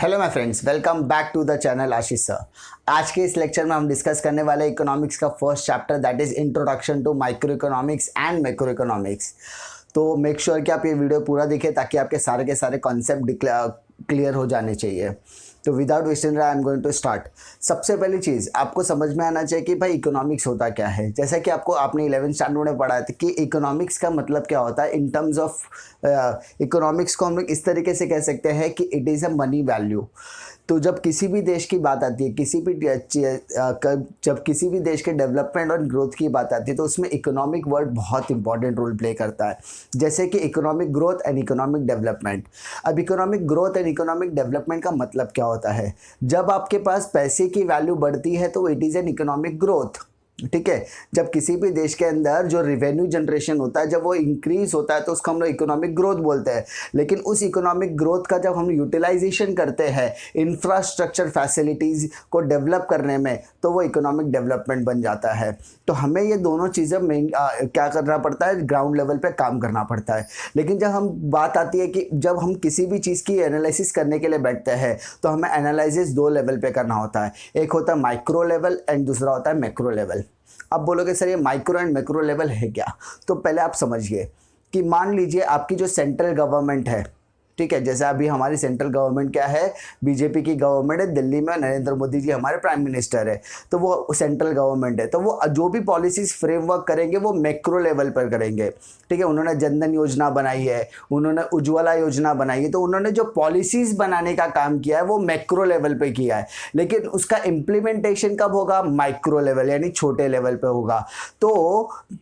Hello my friends, welcome back to the channel Ashish sir. आज के इस लेक्चर में हम डिस्कस करने वाले इकोनॉमिक्स का first chapter that is introduction to micro economics and macro economics. तो मेक श्योर कि आप ये वीडियो पूरा देखें ताकि आपके सारे के सारे कॉन्सेप्ट क्लियर हो जाने चाहिए। तो without wasting time I am going to start. सबसे पहली चीज़ आपको समझ में आना चाहिए कि भाई इकोनॉमिक्स होता क्या है। जैसा कि आपने 11th स्टैंडर्ड में पढ़ा था कि इकोनॉमिक्स का मतलब क्या होता है। इन टर्म्स ऑफ इकोनॉमिक्स को हम लोग इस तरीके से कह सकते हैं कि it is a money value. तो जब किसी भी देश की बात आती है, जब किसी भी देश के डेवलपमेंट और ग्रोथ की बात आती है तो उसमें इकोनॉमिक वर्ड बहुत इंपॉर्टेंट रोल प्ले करता है। जैसे कि economic growth and economic development. अब economic growth and economic development का मतलब क्या होता है। जब आपके पास पैसे की वैल्यू बढ़ती है तो it is an economic growth. ठीक है, जब किसी भी देश के अंदर जो रिवेन्यू जनरेशन होता है जब वो इंक्रीज होता है तो उसको हम लोग इकोनॉमिक ग्रोथ बोलते हैं। लेकिन उस इकोनॉमिक ग्रोथ का जब हम यूटिलाइजेशन करते हैं इंफ्रास्ट्रक्चर फैसिलिटीज़ को डेवलप करने में तो वो इकोनॉमिक डेवलपमेंट बन जाता है। तो हमें ये दोनों चीज़ें क्या करना पड़ता है, ग्राउंड लेवल पे काम करना पड़ता है। लेकिन जब हम बात आती है कि जब हम किसी भी चीज़ की एनालिसिस करने के लिए बैठते हैं तो हमें एनालिसिस दो लेवल पे करना होता है। एक होता है माइक्रो लेवल एंड दूसरा होता है मैक्रो लेवल। अब बोलोगे सर ये माइक्रो एंड मैक्रो लेवल है क्या। तो पहले आप समझिए कि मान लीजिए आपकी जो सेंट्रल गवर्नमेंट है, ठीक है, जैसे अभी हमारी सेंट्रल गवर्नमेंट क्या है, बीजेपी की गवर्नमेंट है, दिल्ली में नरेंद्र मोदी जी हमारे प्राइम मिनिस्टर है, तो वो सेंट्रल गवर्नमेंट है। तो वो जो भी पॉलिसीज फ्रेमवर्क करेंगे वो मैक्रो लेवल पर करेंगे। ठीक है, उन्होंने जनधन योजना बनाई है, उन्होंने उज्ज्वला योजना बनाई है, तो उन्होंने जो पॉलिसीज बनाने का काम किया है वो मैक्रो लेवल पे किया है। लेकिन उसका इम्प्लीमेंटेशन कब होगा, माइक्रो लेवल यानी छोटे लेवल पे होगा। तो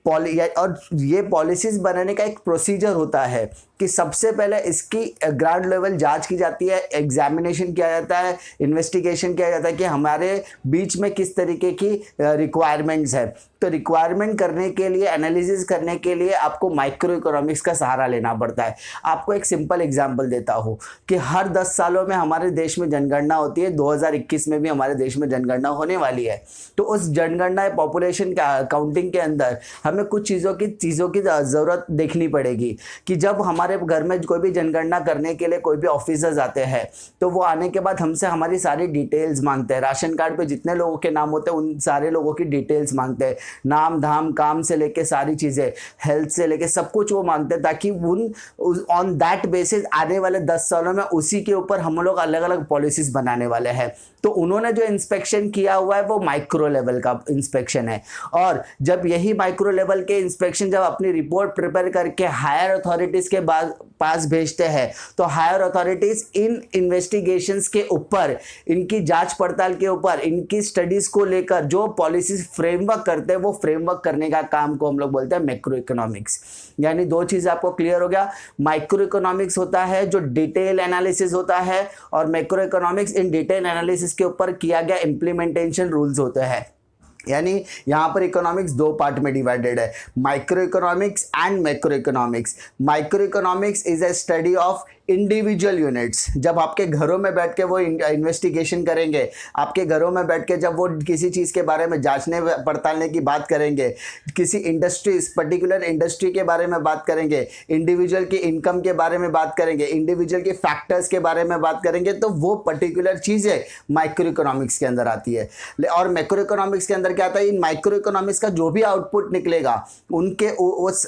और ये पॉलिसीज बनाने का एक प्रोसीजर होता है कि सबसे पहले इसकी ग्राउंड लेवल जांच की जाती है, एग्जामिनेशन किया जाता है, इन्वेस्टिगेशन किया जाता है कि हमारे बीच में किस तरीके की रिक्वायरमेंट्स है। तो रिक्वायरमेंट करने के लिए, एनालिसिस करने के लिए आपको माइक्रो इकोनॉमिक्स का सहारा लेना पड़ता है। आपको एक सिंपल एग्जांपल देता हूँ कि हर 10 सालों में हमारे देश में जनगणना होती है। 2021 में भी हमारे देश में जनगणना होने वाली है। तो उस जनगणना पॉपुलेशन काउंटिंग के अंदर हमें कुछ चीज़ों की ज़रूरत देखनी पड़ेगी कि जब हमारे घर में कोई भी जनगणना करने के लिए कोई भी ऑफिसर्स आते हैं तो वो आने के बाद हमसे हमारी सारी डिटेल्स मांगते हैं। राशन कार्ड पे जितने लोगों के नाम होते हैं उन सारे लोगों की डिटेल्स मांगते हैं, नाम धाम काम से लेके सारी चीज़ें, हेल्थ से लेके सब कुछ वो मांगते हैं, ताकि ऑन दैट बेसिस आने वाले 10 सालों में उसी के ऊपर हम लोग अलग अलग पॉलिसीज बनाने वाले हैं। तो उन्होंने जो इंस्पेक्शन किया हुआ है वो माइक्रो लेवल का इंस्पेक्शन है। और जब यही माइक्रो लेवल के इंस्पेक्शन जब अपनी रिपोर्ट प्रिपेयर करके हायर अथॉरिटीज के पास भेजते हैं तो हायर अथॉरिटीज इन इन्वेस्टिगेशंस के ऊपर, इनकी जांच पड़ताल के ऊपर, इनकी स्टडीज को लेकर जो पॉलिसीज फ्रेमवर्क करते हैं वो फ्रेमवर्क करने का काम को हम लोग बोलते हैं मैक्रो इकोनॉमिक्स। यानी दो चीज़ आपको क्लियर हो गया, माइक्रो इकोनॉमिक्स होता है जो डिटेल एनालिसिस होता है और macro economics in detail analysis के ऊपर किया गया इंप्लीमेंटेशन रूल्स होते हैं। यानी यहां पर इकोनॉमिक्स दो पार्ट में डिवाइडेड है, micro economics and macro economics. Micro economics is a study of individual units. जब आपके घरों में बैठ के वो इन्वेस्टिगेशन करेंगे, आपके घरों में बैठ के जब वो किसी चीज़ के बारे में जांचने पड़तालने की बात करेंगे, किसी इंडस्ट्रीज पर्टिकुलर इंडस्ट्री के बारे में बात करेंगे, इंडिविजुअल की इनकम के बारे में बात करेंगे, इंडिविजुअल के फैक्टर्स के बारे में बात करेंगे, तो वो पर्टिकुलर चीज़ें माइक्रो इकोनॉमिक्स के अंदर आती है। और मैक्रो इकोनॉमिक्स के अंदर क्या आता है, इन माइक्रो इकोनॉमिक्स का जो भी आउटपुट निकलेगा उनके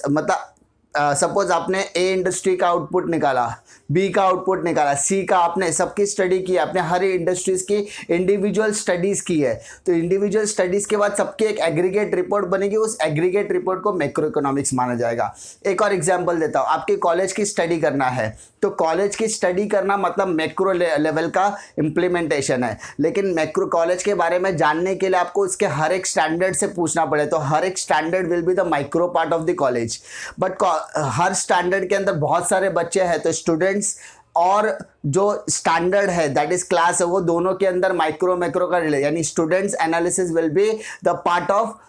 मतलब सपोज आपने ए इंडस्ट्री का आउटपुट निकाला, बी का आउटपुट निकाला, सी का, आपने सबकी स्टडी की, आपने हर इंडस्ट्रीज की इंडिविजुअल स्टडीज की है। तो इंडिविजुअल स्टडीज के बाद सबकी एक एग्रीगेट रिपोर्ट बनेगी, उस एग्रीगेट रिपोर्ट को मैक्रो इकोनॉमिक्स माना जाएगा। एक और एग्जांपल देता हूँ, आपके कॉलेज की स्टडी करना है तो कॉलेज की स्टडी करना मतलब मैक्रो लेवल का इम्प्लीमेंटेशन है। लेकिन मैक्रो कॉलेज के बारे में जानने के लिए आपको उसके हर एक स्टैंडर्ड से पूछना पड़े, तो हर एक standard will be the micro part of the college. But her standard के अंदर बहुत सारे बच्चे हैं तो स्टूडेंट्स और जो स्टैंडर्ड है दैट इज क्लास है, वो दोनों के अंदर माइक्रो मैक्रो का रिले, यानी students analysis will be the part of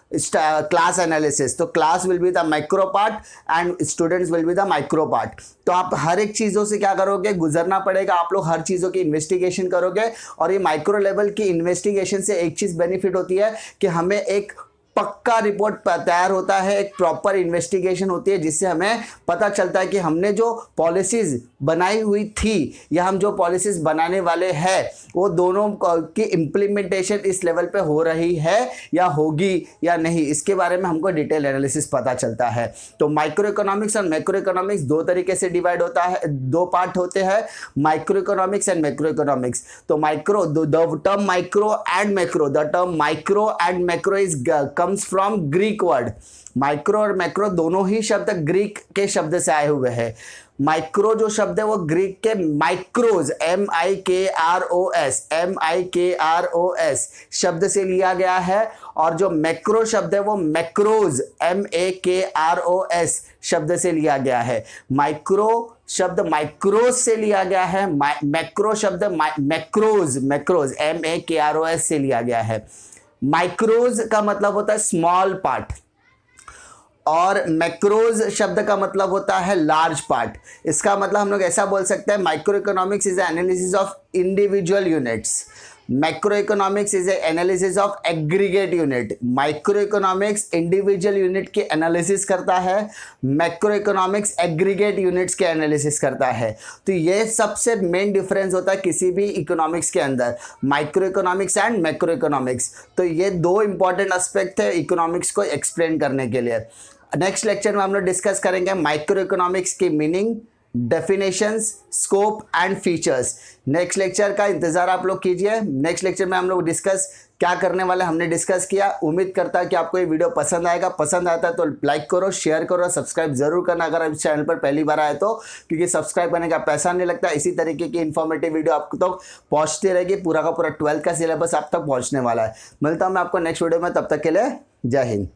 class analysis. तो class will be the micro part and students will be the micro part. तो आप हर एक चीज़ों से क्या करोगे, गुजरना पड़ेगा, आप लोग हर चीज़ों की इन्वेस्टिगेशन करोगे। और ये माइक्रो लेवल की इन्वेस्टिगेशन से एक चीज़ बेनिफिट होती है कि हमें एक पक्का रिपोर्ट तैयार होता है, एक प्रॉपर इन्वेस्टिगेशन होती है, जिससे हमें पता चलता है कि हमने जो पॉलिसीज़ बनाई हुई थी या हम जो पॉलिसीज़ बनाने वाले हैं वो दोनों की इम्प्लीमेंटेशन इस लेवल पे हो रही है या होगी या नहीं, इसके बारे में हमको डिटेल एनालिसिस पता चलता है। तो माइक्रो इकोनॉमिक्स और मैक्रो इकोनॉमिक्स दो तरीके से डिवाइड होता है, दो पार्ट होते हैं, micro economics and macro economics. तो micro, the term micro and macro, the term micro and macro is comes from Greek word. Micro और मैक्रो दोनों ही शब्द ग्रीक के शब्द से आए हुए हैं। माइक्रो जो शब्द है वो ग्रीक के माइक्रोज, MIKROS शब्द से लिया गया है, और जो मैक्रो शब्द है वो मैक्रोज, MAKROS शब्द से लिया गया है। माइक्रो शब्द माइक्रोज से लिया गया है, मैक्रो शब्द मैक्रोज MAKROS से लिया गया है। माइक्रोज का मतलब होता है स्मॉल पार्ट, और मैक्रोज शब्द का मतलब होता है लार्ज पार्ट। इसका मतलब हम लोग ऐसा बोल सकते हैं, micro economics is analysis of individual units, macro economics is analysis of aggregate unit. Micro economics individual unit के एनालिसिस करता है, मैक्रो इकोनॉमिक्स एग्रीगेट यूनिट्स के एनालिसिस करता है। तो ये सबसे मेन डिफरेंस होता है किसी भी इकोनॉमिक्स के अंदर, micro economics and macro economics. तो ये दो इंपॉर्टेंट एस्पेक्ट है इकोनॉमिक्स को एक्सप्लेन करने के लिए। नेक्स्ट लेक्चर में हम लोग डिस्कस करेंगे माइक्रो इकोनॉमिक्स की meaning, definitions, scope and features. Next lecture का इंतजार आप लोग कीजिए। नेक्स्ट लेक्चर में हम लोग डिस्कस क्या करने वाले हमने डिस्कस किया। उम्मीद करता है कि आपको ये वीडियो पसंद आएगा। पसंद आता है तो लाइक करो, शेयर करो, सब्सक्राइब जरूर करना अगर आप इस चैनल पर पहली बार आए तो, क्योंकि सब्सक्राइब करने का पैसा नहीं लगता। इसी तरीके की इन्फॉर्मेटिव वीडियो आपको तक पहुंचती रहेगी। पूरा का पूरा 12th का सिलेबस आप तक पहुंचने वाला है। मिलता हूं मैं आपको नेक्स्ट वीडियो में, तब तक के लिए जय हिंद।